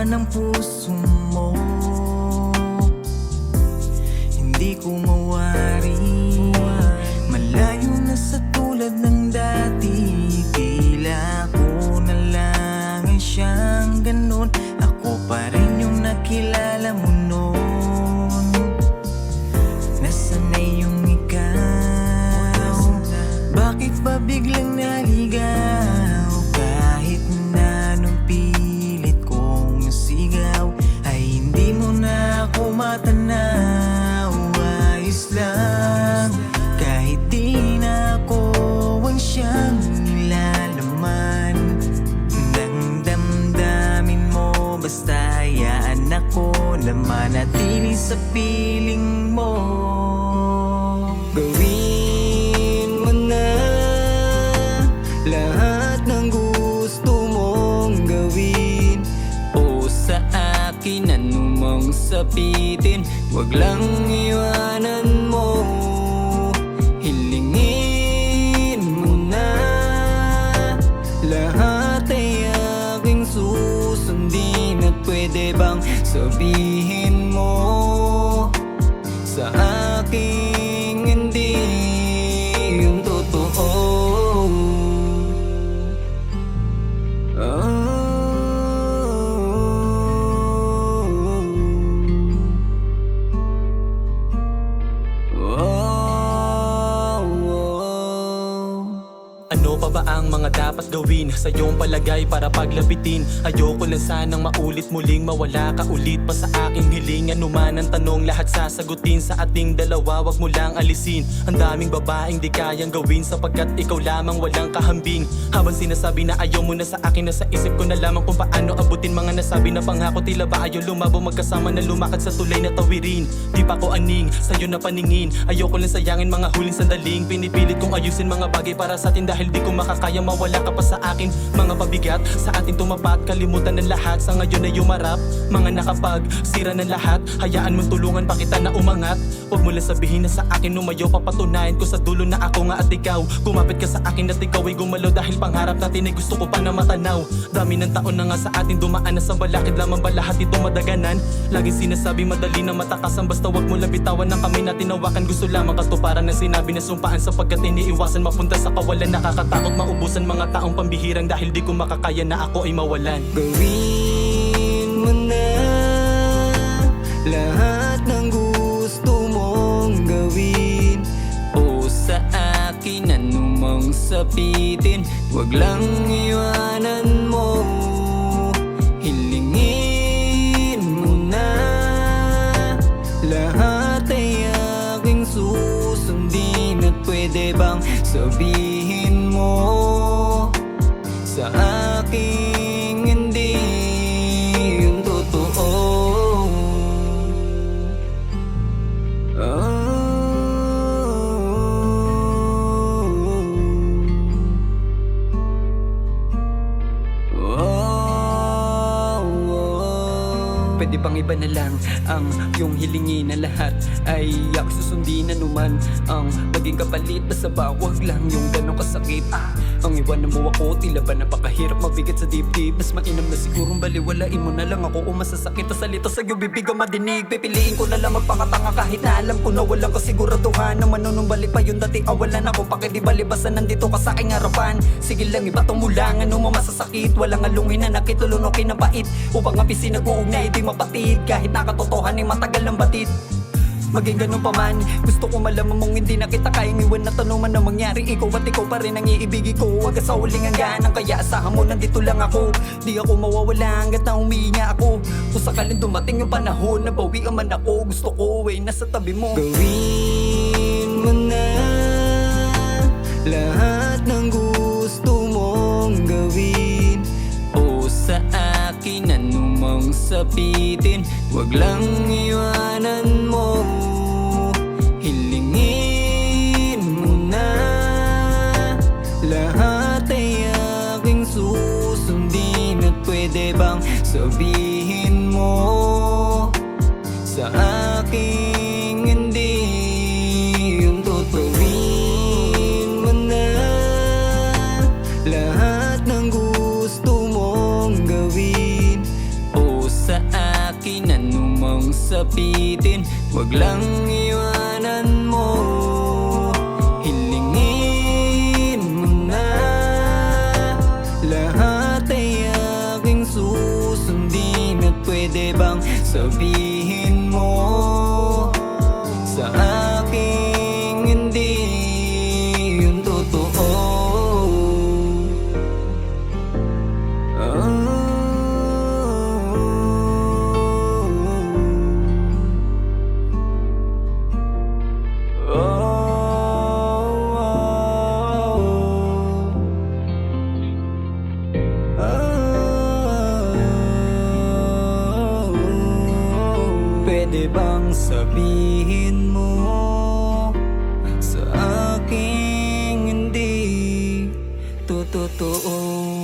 ng puso mo. Hindi ko mawari, malayo na sa tulad ng dati. Tila ko na lang ay siyang ganun. Ako pa rin yung nakilala mo noon. Nasanay yung ikaw, bakit ba biglang naligaw? Kahit na nung pilit kong sigaw ay hindi mo na ako matanaw. Ayos lang, kahit di na ako ang siyang nilalaman ng damdamin mo. Basta hayaan ako na manatili sa piling mo. Gawin mo na lahat ng gusto mong gawin. O sa akin anumang sabitin, wag lang iwanan mo. Hilingin mo na lahat ay aking susundin. At pwede bang sabihin mo sa aking hindi yung totoo? Ano pa ba ang mga dapat gawin sa iyong palagay para paglapitin? Ayoko lang sanang maulit muling mawala ka ulit pa sa aking hiling. Ano man ang tanong, lahat sasagutin sa ating dalawa, wag mo lang alisin. Ang daming babaeng di kayang gawin sapagkat ikaw lamang walang kahambing. Habang sinasabi na ayaw mo na sa akin, nasa isip ko na lamang kung paano abutin mga nasabi na pangako. Tila ba ayaw lumabo magkasama na lumakad sa tulay na tawirin? Di pa ko aning sa'yo na paningin. Ayoko lang sayangin mga huling sandaling. Pinipilit kong ayusin mga bagay para sa atin dahil di ko makakaya mawala ka pa sa akin. Mga pabigat sa atin tumapat, kalimutan ng lahat. Sa ngayon ay umarap, mga nakapagsira ng lahat. Hayaan mong tulungan pa kita na umangat. Huwag mo lang sabihin na sa akin umayaw. Papatunayan ko sa dulo na ako nga at ikaw. Kumapit ka sa akin at ikaw ay gumalaw dahil pangarap natin ay gusto ko pa na matanaw. Dami ng taon na nga sa atin dumaan na sa balakid. Lamang ba lahat ito madaganan? Laging sinasabi madali na matakasan, basta wag mo lang bitawan ng kamay natin hawakan. Gusto lamang katuparan ng sinabi na sumpaan sapagkat iniiwasan mapunta sa kawalan. Nakakatakot maubusan mga taong pambihirang dahil di ko makakaya na ako ay mawalan. Gawin mo na lahat ng gusto mong gawin. O sa akin anumang sabitin, Wag lang iwanan mo. Hilingin mo na lahat ay aking susundin. At pwede bang sabihin mo sa aking hindi yung totoo? pwede bang iba na lang ang yung hilingin na lahat ay ako susundin anuman ang maging kapalit. Basta ba wag lang yung ganong kasakit. Ang iwanan mo ako, tila ba napakahirap mabigat sa dibdib. Mas mainam na sigurong baliwalain mo na lang ako o masasakit na salita sa'yo bibig ang madinig. Pipiliin ko na lang magpakatanga kahit na alam ko na walang kasiguraduhan na manunumbalik pa yung dati awalan ako. Pakidibalibasan nandito ka sa aking harapan. Sige lang iba mo lang ano mo masasakit. Walang alungin na nakitulunokin ng pait upang apisin nag-uugnay di mapatid. Kahit nakatotohan ay matagal ng batid. Maging ganun pa man, gusto ko malaman mong hindi na kita kayang iwan na tanong man na mangyari. Ikaw at ikaw pa rin ang iibigi ko. Huwag ka sa huling hangganan, kaya asahan mo nandito lang ako. Di ako mawawala hanggat na humihinga ako. Kung sakaling dumating yung panahon na bawian man ako, gusto ko ay nasa tabi mo. Gawin mo na lahat ng gusto mong gawin. O sa akin anumang sabitin, Wag lang iwanan mo. Hilingin mo na lahat ay aking susundin. At pwede bang sabihin mo sa aking hindi yung totoo? Gawin mo na lahat ng gusto mong gawin. o sapitin, wag lang iwanan mo. Hilingin mo na, lahat ay aking susundin. At pwede bang sabihin mo sa aking hindi yung totoo? Pwede bang sabihin mo sa aking hindi totoo?